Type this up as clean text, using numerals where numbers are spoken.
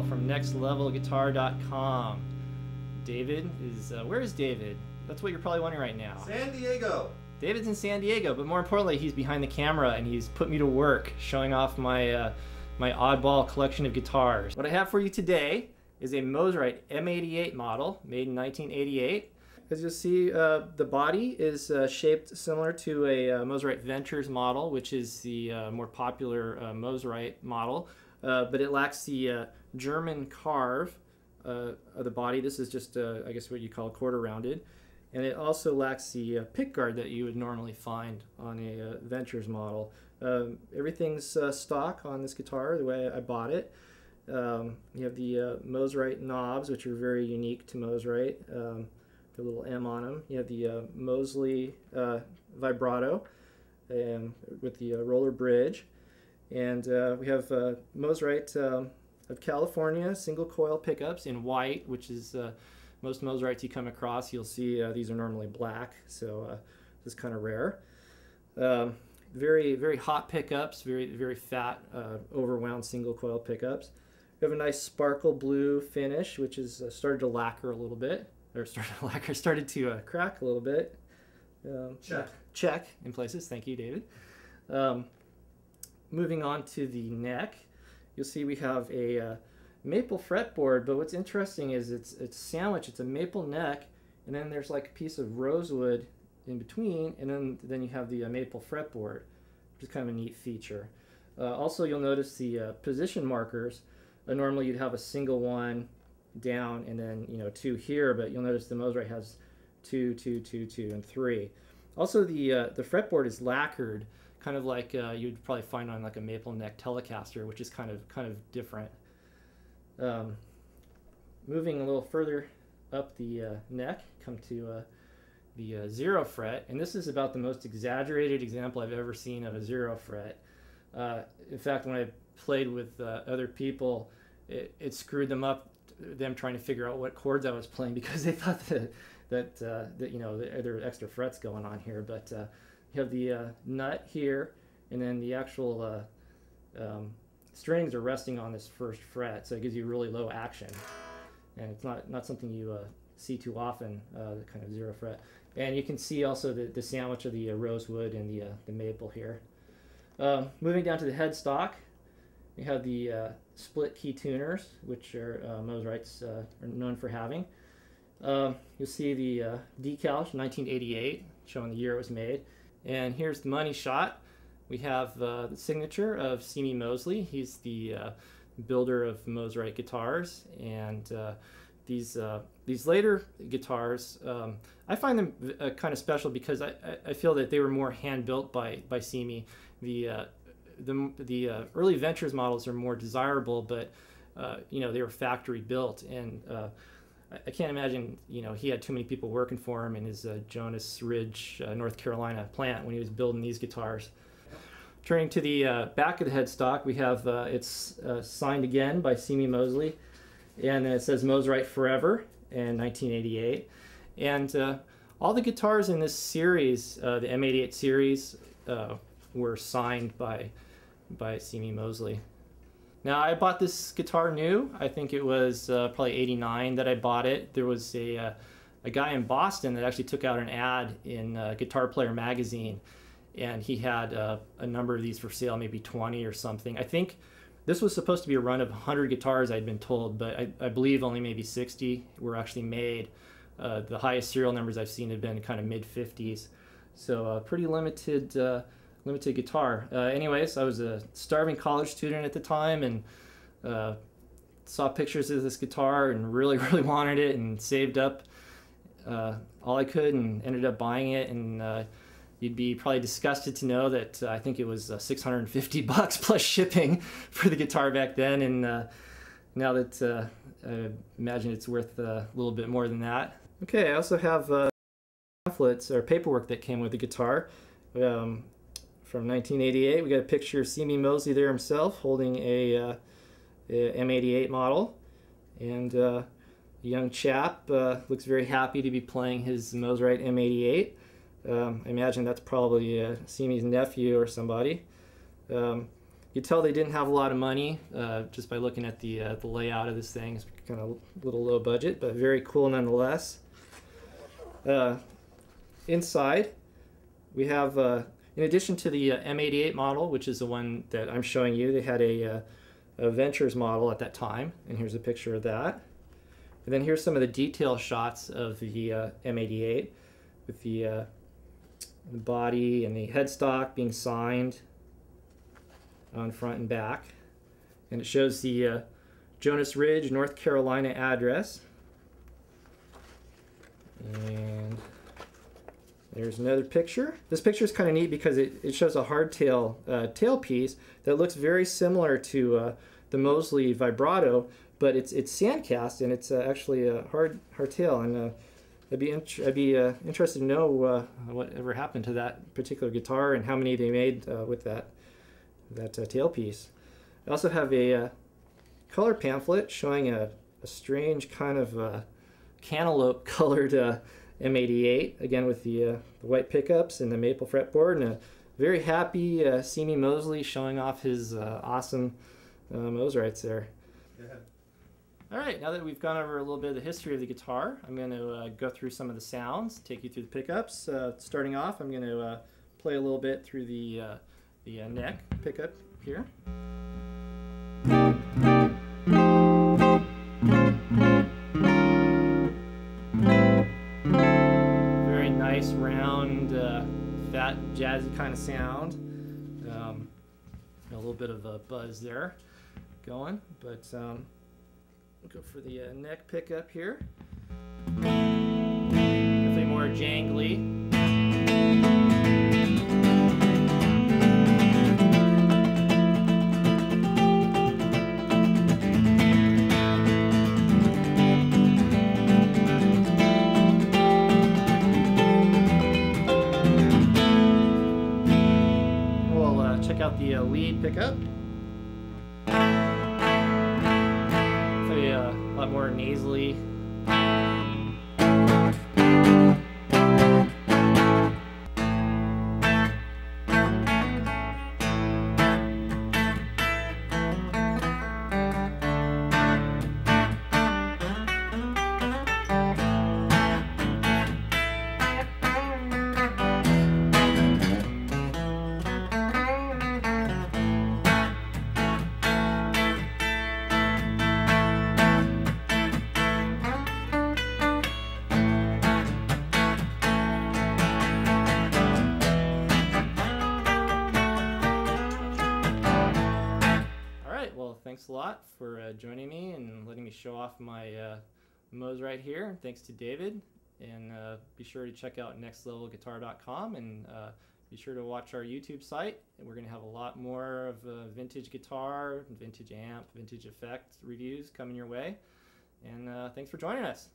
from nextlevelguitar.com. David is, where is David? That's what you're probably wondering right now. San Diego. David's in San Diego, but more importantly, he's behind the camera and he's put me to work showing off my my oddball collection of guitars. What I have for you today is a Mosrite M88 model made in 1988. As you'll see, the body is shaped similar to a Mosrite Ventures model, which is the more popular Mosrite model, but it lacks the German carve of the body. This is just, I guess, what you call quarter rounded. And it also lacks the pick guard that you would normally find on a Ventures model. Everything's stock on this guitar, the way I bought it. You have the Mosrite knobs, which are very unique to Mosrite. The little M on them. You have the Moseley vibrato with the roller bridge. And we have Mosrite of California single coil pickups in white, which is most Mosrites you come across, you'll see these are normally black, so this is kind of rare. Very hot pickups, very fat, overwound single coil pickups. We have a nice sparkle blue finish, which is started to lacquer a little bit, or started to crack a little bit. Check in places. Thank you, David. Moving on to the neck, you'll see we have a maple fretboard, but what's interesting is it's sandwiched. It's a maple neck, and then there's like a piece of rosewood in between, and then you have the maple fretboard, which is kind of a neat feature. Also, you'll notice the position markers. Normally you'd have a single one down and then two here, but you'll notice the Mosrite has 2, 2, 2, 2, and 3. Also, the fretboard is lacquered, kind of like you'd probably find on like a maple neck Telecaster, which is kind of different. Moving a little further up the neck, come to the 0 fret, and this is about the most exaggerated example I've ever seen of a 0 fret. In fact, when I played with other people, it screwed them up, them trying to figure out what chords I was playing, because they thought that there were extra frets going on here. But you have the nut here, and then the actual strings are resting on this first fret, so it gives you really low action, and it's not something you see too often, the kind of 0 fret. And you can see also the sandwich of the rosewood and the maple here. Moving down to the headstock, we have the split key tuners, which are Mosrites are known for having. You'll see the decal, 1988, showing the year it was made. And here's the money shot. We have the signature of Semie Moseley. He's the builder of Mosrite guitars, and these later guitars, I find them kind of special because I feel that they were more hand built by Semie. The early Ventures models are more desirable, but they were factory built, and I can't imagine he had too many people working for him in his Jonas Ridge, North Carolina plant when he was building these guitars. Turning to the back of the headstock, we have it's signed again by Semie Moseley, and then it says Mosrite Forever in 1988. And all the guitars in this series, the M88 series, were signed by Semie Moseley. Now, I bought this guitar new. I think it was probably '89 that I bought it. There was a guy in Boston that actually took out an ad in Guitar Player magazine, and he had a number of these for sale, maybe 20 or something. I think this was supposed to be a run of 100 guitars, I'd been told, but I believe only maybe 60 were actually made. The highest serial numbers I've seen have been kind of mid-50s, so pretty limited guitar. Anyways, I was a starving college student at the time, and saw pictures of this guitar and really wanted it, and saved up all I could and ended up buying it. And you'd be probably disgusted to know that I think it was $650 plus shipping for the guitar back then, and now that I imagine it's worth a little bit more than that. Okay, I also have pamphlets or paperwork that came with the guitar from 1988. We got a picture of Semie Moseley there himself holding a M88 model, and a young chap looks very happy to be playing his Mosrite M88. I imagine that's probably Semie's nephew or somebody. You You can tell they didn't have a lot of money just by looking at the layout of this thing. It's kind of a little low budget, but very cool nonetheless. Inside, we have, in addition to the M88 model, which is the one that I'm showing you, they had a Ventures model at that time, and here's a picture of that. And then here's some of the detail shots of the M88 with the body and the headstock being signed on front and back. And it shows the Jonas Ridge, North Carolina address. And there's another picture. This picture is kind of neat because it shows a hardtail tailpiece that looks very similar to the Moseley vibrato, but it's sand cast and it's actually a hardtail. And I'd be interested to know whatever happened to that particular guitar and how many they made with that tailpiece. I also have a color pamphlet showing a strange kind of cantaloupe colored M88, again with the white pickups and the maple fretboard, and a very happy Semie Moseley showing off his awesome Mosrites there. Go ahead. All right, now that we've gone over a little bit of the history of the guitar, I'm going to go through some of the sounds, take you through the pickups. Starting off, I'm going to play a little bit through the neck pickup here. Very nice, round, fat, jazzy kind of sound. A little bit of a buzz there going, but go for the neck pickup here. Definitely more jangly. We'll check out the lead pickup. A lot more nasally. Thanks a lot for joining me and letting me show off my Mosrite here. Thanks to David, and be sure to check out nextlevelguitar.com and be sure to watch our YouTube site. And we're going to have a lot more of vintage guitar, vintage amp, vintage effect reviews coming your way. And thanks for joining us.